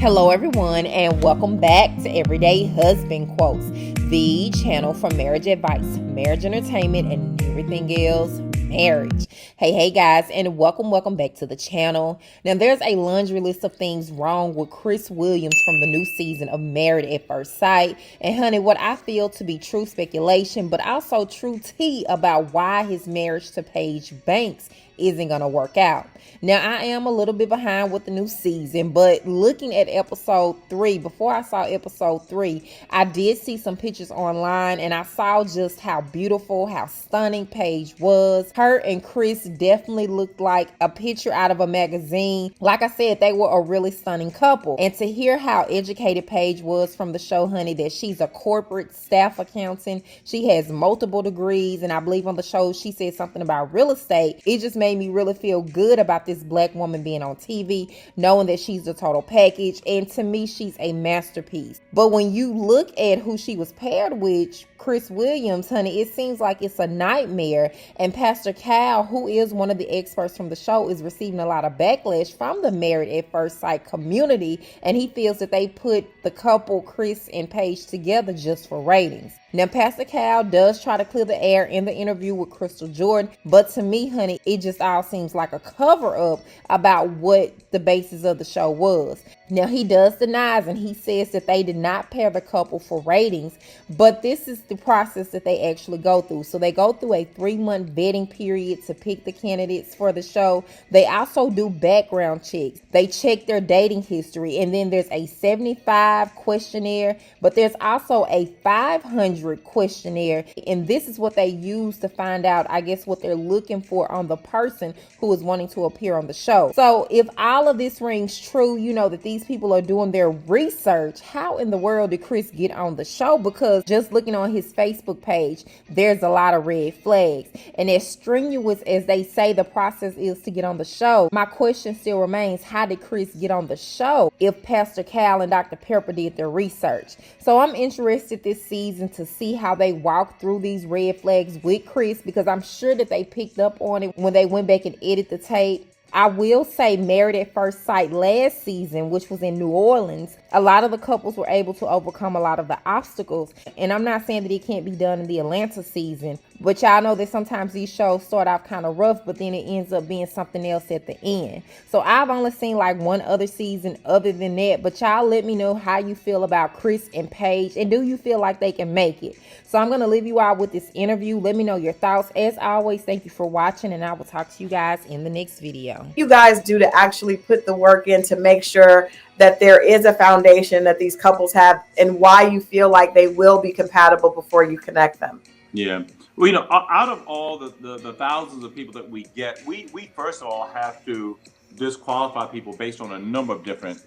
Hello, everyone, and welcome back to Everyday Husband Quotes, the channel for marriage advice, marriage entertainment, and everything else marriage. Hey guys, and welcome back to the channel. Now, there's a laundry list of things wrong with Chris Williams from the new season of Married at First Sight. And honey, what I feel to be true speculation, but also true tea about why his marriage to Paige Banks isn't gonna work out. Now, I am a little bit behind with the new season, but looking at episode 3, before I saw episode 3, I did see some pictures online and I saw just how beautiful, how stunning Paige was. Her and Chris definitely looked like a picture out of a magazine. Like I said, they were a really stunning couple. And to hear how educated Paige was from the show, honey, that she's a corporate staff accountant, she has multiple degrees, and I believe on the show she said something about real estate. It just made me really feel good about this black woman being on TV, knowing that she's the total package, and to me, she's a masterpiece. But when you look at who she was paired with, Chris Williams, honey, it seems like it's a nightmare. And Pastor Cal, who is one of the experts from the show, is receiving a lot of backlash from the Married at First Sight community, and he feels that they put the couple Chris and Paige together just for ratings. Now, Pastor Cal does try to clear the air in the interview with Crystal Jordan, but to me, honey, it just all seems like a cover-up about what the basis of the show was. Now, he does deny, and he says that they did not pair the couple for ratings, but this is the process that they actually go through. So they go through a 3-month vetting period to pick the candidates for the show. They also do background checks. They check their dating history, and then there's a 75 questionnaire, but there's also a 500 questionnaire, and this is what they use to find out, I guess, what they're looking for on the person who is wanting to appear on the show. So if all of this rings true, you know that these people are doing their research. How in the world did Chris get on the show? Because just looking on his Facebook page, there's a lot of red flags. And as strenuous as they say the process is to get on the show, my question still remains, how did Chris get on the show if Pastor Cal and Dr. Pepper did their research? So I'm interested this season to see how they walk through these red flags with Chris, because I'm sure that they picked up on it when they went back and edited the tape. I will say Married at First Sight last season, which was in New Orleans, a lot of the couples were able to overcome a lot of the obstacles. And I'm not saying that it can't be done in the Atlanta season, but y'all know that sometimes these shows start off kind of rough, but then it ends up being something else at the end. So I've only seen like one other season other than that, but y'all let me know how you feel about Chris and Paige, and do you feel like they can make it? So I'm going to leave you out with this interview. Let me know your thoughts. As always, thank you for watching, and I will talk to you guys in the next video. You guys do to actually put the work in to make sure that there is a foundation that these couples have, and why you feel like they will be compatible before you connect them? Yeah. Well, you know, out of all the thousands of people that we get, we first of all have to disqualify people based on a number of different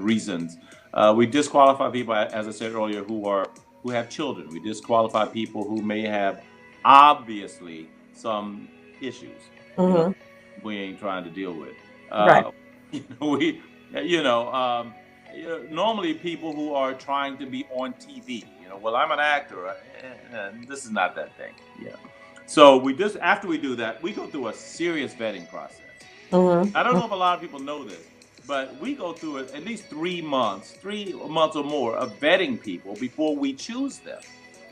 reasons. We disqualify people, as I said earlier, who have children. We disqualify people who may have obviously some issues. You know, we ain't trying to deal with. Right. Normally people who are trying to be on TV. Well, I'm an actor. This is not that thing. Yeah. So after we do that, we go through a serious vetting process. I don't know if a lot of people know this, but we go through at least 3 months or more of vetting people before we choose them.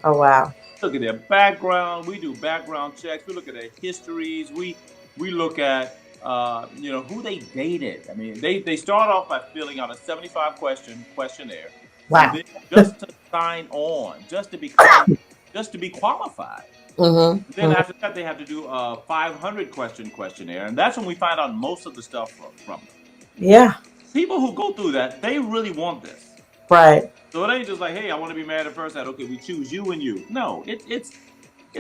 Oh, wow. Look at their background. We do background checks. We look at their histories. We look at who they dated. I mean, they start off by filling out a 75 question questionnaire. Wow. And then just to sign on, just to be qualified. Then after that, they have to do a 500 question questionnaire, and that's when we find out most of the stuff from them. Yeah. People who go through that, they really want this. Right. So it ain't just like, hey, I want to be married at first sight. Okay, we choose you and you. No, it's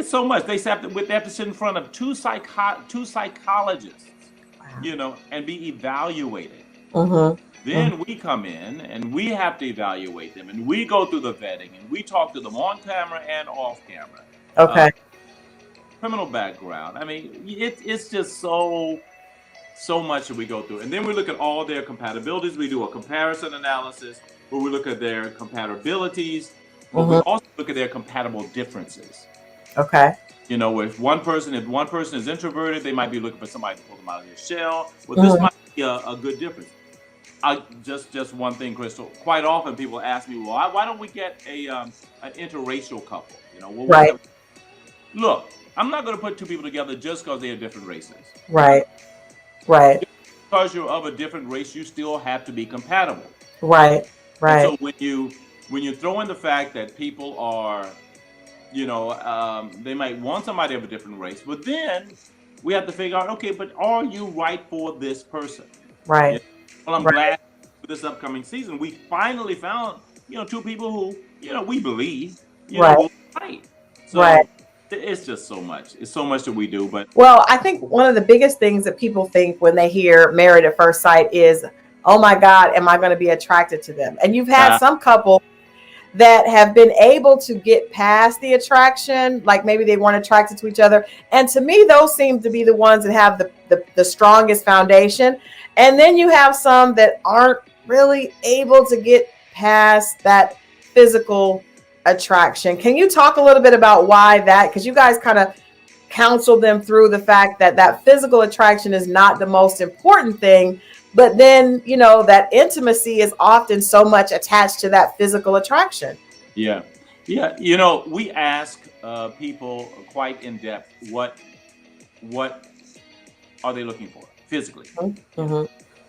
so much. They have to sit in front of two psychologists, and be evaluated. Then we come in and we have to evaluate them, and we go through the vetting, and we talk to them on camera and off camera. Okay. Criminal background. I mean, it's just so much that we go through. And then we look at all their compatibilities. We do a comparison analysis where we look at their compatibilities, but we also look at their compatible differences. Okay. If one person is introverted, they might be looking for somebody to pull them out of their shell. Well, this might be a good difference. Just one thing, Crystal. Quite often, people ask me, "Well, why don't we get an interracial couple?" Right. Look, I'm not going to put two people together just because they are different races. Right. Right. Just because you're of a different race, you still have to be compatible. Right. And Right. so when you throw in the fact that people are, they might want somebody of a different race, but then we have to figure out, okay, but are you right for this person? Right. Well, I'm Right. glad for this upcoming season we finally found, two people who, we believe, Right. will fight. So Right. it's just so much. It's so much that we do. But Well, I think one of the biggest things that people think when they hear married at first sight is, oh my God, am I going to be attracted to them? And you've had some couples that have been able to get past the attraction, like maybe they weren't attracted to each other. And to me, those seem to be the ones that have the strongest foundation. And then you have some that aren't really able to get past that physical attraction. Can you talk a little bit about why that? Because you guys kind of counsel them through the fact that that physical attraction is not the most important thing, but then that intimacy is often so much attached to that physical attraction. yeah, we ask people quite in depth what are they looking for physically, Mm-hmm.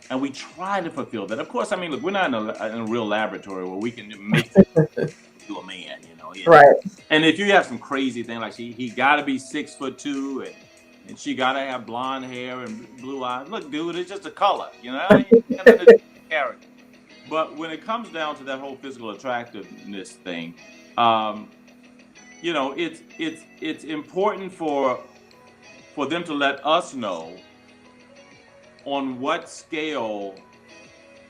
and we try to fulfill that. Of course, I mean, look, we're not in a real laboratory where we can make to a man, Right. And if you have some crazy thing like he got to be 6'2" and she got to have blonde hair and blue eyes. Look, dude, it's just a color, character. But when it comes down to that whole physical attractiveness thing, it's important for them to let us know on what scale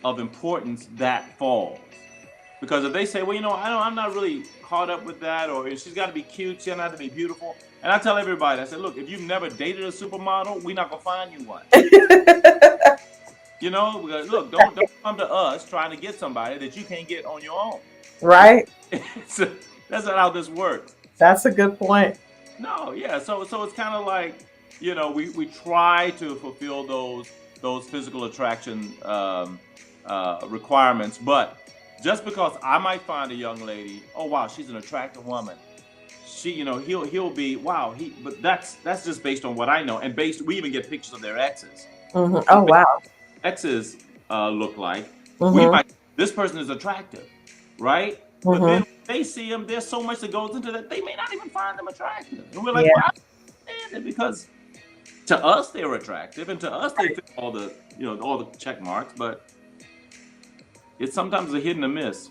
of importance that falls. Because if they say, well, I'm not really caught up with that, or she's got to be cute, she doesn't have to be beautiful. And I tell everybody, I said, look, if you've never dated a supermodel, we're not gonna find you one. Because look, don't come to us trying to get somebody that you can't get on your own. Right. So that's not how this works. That's a good point. No, yeah. So it's kind of like, we try to fulfill those physical attraction requirements, but just because I might find a young lady, oh wow, she's an attractive woman. She, he'll be wow. But that's just based on what I know, and we even get pictures of their exes. Mm-hmm. Oh wow. Exes look like. Mm-hmm. This person is attractive, right? Mm-hmm. But then they see them. There's so much that goes into that. They may not even find them attractive, and we're like, Yeah. well, I understand it because to us they're attractive, and to us they fit all the all the check marks, but it's sometimes a hit and a miss.